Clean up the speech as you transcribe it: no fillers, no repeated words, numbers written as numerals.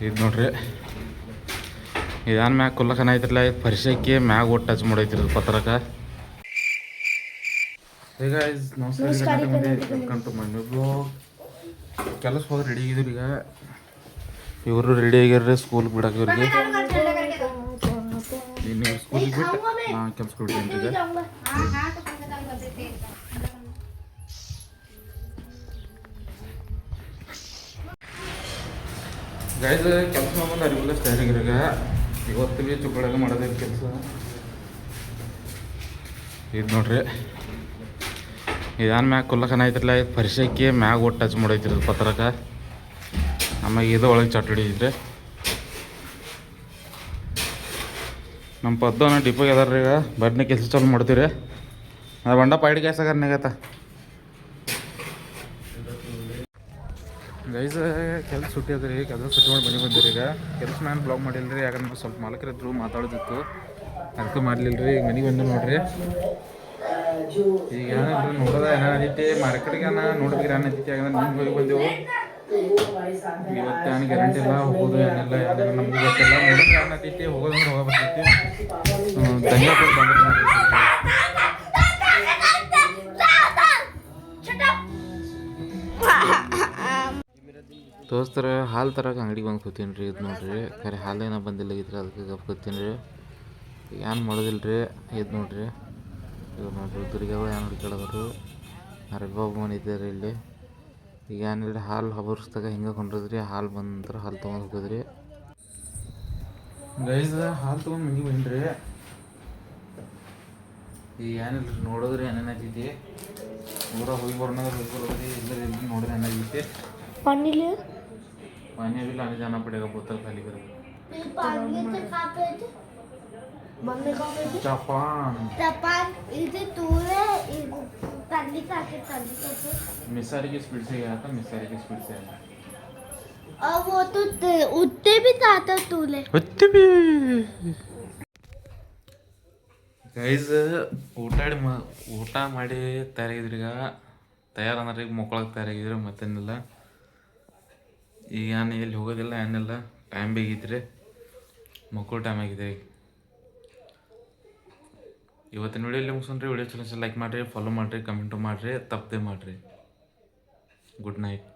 ಇದು ನೋಡ್ರಿ ಇದಾನ ಮ್ಯಾಗ ಕುಲ್ಲಕನ ಐತ್ರಲ್ಲ ಪರಿಚಯಕ್ಕೆ ಮ್ಯಾಗ ಒಟ್ಟು ಟಚ್ ಮಾಡೈತಿರೋದು ಪತ್ರಕ. ಈಗ ನಮಸ್ಕಾರ welcome to my new blog. ಕೆಲಸ ಹೋಗಿ ರೆಡಿ ಆಗಿದ್ರು. ಈಗ ಇವರು ರೆಡಿ ಆಗ್ಯಾರ ಸ್ಕೂಲ್ಗೆ ಬಿಡಕ್ಕೆ. ಇವ್ರಿಗೆ ಇನ್ನು ಸ್ಕೂಲಿಗೆ ಬಿಟ್ಟು ನಾ ಕೆಲ್ಸಕ್ಕೆ ಬಿಡ್ತೀನಿ ಈಗ. ಗೈಸ್ ಕೆಲಸ ಮಾಡ್ಕೊಂಡು ಅರಿವಿಲ್ಲ ಸ್ಟೈಲಿಗ್ರೀಗ ಇವತ್ತು ಭೀ ಚುಕ್ಕಳಾಗ ಮಾಡೋದಿಲ್ಲ ಕೆಲಸ. ಇದು ನೋಡ್ರಿ ಇದಾನ ಮ್ಯಾಗ ಕುಲ್ಲಕನ ಐತ್ರಲ್ಲ ಪರಿಚಯಕ್ಕೆ ಮ್ಯಾಗ ಒಟ್ಟು ಟಚ್ ಮಾಡೈತಿರೋದು ಪತ್ರಕ. ಆಮ್ಯಾಗ ಇದು ಒಳಗೆ ಚಟ್ ಹಿಡಿದಿದ್ರೆ ನಮ್ಮ ಪದ್ದವನ್ನ ಡಿಪೋಗೆ ಅದಾರ. ಈಗ ಬಡ್ನೆ ಕೆಲಸ ಚಾಲು ಮಾಡ್ತೀರಿ. ಅದು ಬಂಡ ಪೈಡ್ ಗ್ಯಾಸ್ ಆಗಾರ ನೆಗತ್ತ ಗೈಸ್. ಕೆಲಸ ಸುಟ್ಟಿ ಅದ ರೀ. ಕೆಲಸ ಸುಟ್ಟಿ ಮಾಡಿ ಮನೆಗೆ ಬಂದಿರಿ. ಈಗ ಕೆಲಸ ನಾನು ಬ್ಲಾಗ್ ಮಾಡಿಲ್ಲ ರೀ, ಯಾಕಂದ್ರೆ ಸ್ವಲ್ಪ ಮಾಲಕರಿದ್ರು ಮಾತಾಡೋದಿತ್ತು, ಅದಕ್ಕೆ ಮಾಡಲಿಲ್ಲ ರೀ. ಈಗ ಮನೆಗೆ ಬಂದು ನೋಡ್ರಿ. ಈಗ ಏನಿಲ್ಲ ನೋಡೋದ ಏನೈತಿ ಮಾರ್ಕೆಟ್ಗೆ ನೋಡ್ಬೇಕು ಏನೈತಿ. ಯಾಕಂದ್ರೆ ನಿಮ್ಗೆ ಹೋಗಿ ಬಂದೆವು. ಇವತ್ತು ಏನು ಗ್ಯಾರಂಟಿ ಇಲ್ಲ ಹೋಗೋದು ಏನಿಲ್ಲ, ಯಾಕಂದ್ರೆ ನಮ್ಗೆ ಗೊತ್ತಿಲ್ಲ. ನೋಡಿದ್ರೆ ಏನೈತಿ ಹೋಗೋದಂದ್ರೆ ಹೋಗ ಬರ್ತೈತಿ. ಧನ್ಯವಾದ ಬಂದ್ರೆ ದೋಸ್ತರ ಹಾಲು ತರಕ್ಕೆ ಅಂಗಡಿಗೆ ಬಂದು ಕೂತೀನಿ ರೀ. ಇದು ನೋಡ್ರಿ ಖರೆ ಹಾಲೇನೋ ಬಂದಿಲ್ಲ ಅದಕ್ಕೆ ಗಪ್ ಕೂತೀನಿ ರೀ. ಏನು ಮಾಡೋದಿಲ್ಲ ರೀ. ಇದು ನೋಡ್ರಿ ಇವ್ರು ನೋಡ್ರಿ ದುರ್ಗಗಳು ಏನು ಹುಡುಕಾಡೋರು. ಅರಬ್ಬ ಇದ್ದಾರೆ ಇಲ್ಲಿ. ಈಗ ಏನಿಲ್ಲ ಹಾಲು ಹಬರ್ಸ್ದಾಗ ಹಿಂಗೆ ಕೊಂಡ್ರದ್ರಿ. ಹಾಲು ಬಂದ್ರೆ ಹಾಲು ತೊಗೊಂಡು ಹೋಗೋದ್ರಿ. ಗೈಸ್ ಹಾಲು ತೊಗೊಂಡು ಮನೆಗೆ ಬಂದ್ರಿ. ಈಗ ಏನಿಲ್ಲ ನೋಡೋದ್ರಿ ಏನೇನೈತಿ ಊರ ಹೋಗಿ ಬರೋದ್ರಿ. ಇಲ್ಲ ನೋಡಿದ್ರೆ ಏನಾಗೈತಿ पानी अभी लाने जाना पड़ेगा बोतल खाली करके. जापान इधर दूर है. तल्ली काटे मिसारी की स्पीड से गया था. मिसारी की स्पीड से आया. और वो तो उतने भी था तूले उतने भी. ಗೈಸ್ ಊಟ ಮಾಡಿ ತಯಾರಾಗಿದ್ರಿ. ಈಗ ತಯಾರಂದ್ರೆ ಈಗ ಮಕ್ಕಳಾಗ ತಯಾರಾಗಿದ್ರು ಮತ್ತೇನಿಲ್ಲ. ಈಗ ಏನು ಎಲ್ಲಿ ಹೋಗೋದಿಲ್ಲ ಏನಿಲ್ಲ. ಟೈಮ್ ಬೇಕಿದ್ರಿ ಮಕ್ಕಳು ಟೈಮ್ ಆಗಿದೆ. ಇವತ್ತಿನ ವಿಡಿಯೋ ಇಲ್ಲಿ ಮುಗಿಸ್ರಿ. ವಿಡಿಯೋ ಚಲೋ ಲೈಕ್ ಮಾಡಿರಿ, ಫಾಲೋ ಮಾಡಿರಿ, ಕಮೆಂಟು ಮಾಡಿರಿ, ತಪ್ಪದೆ ಮಾಡಿರಿ. Good night.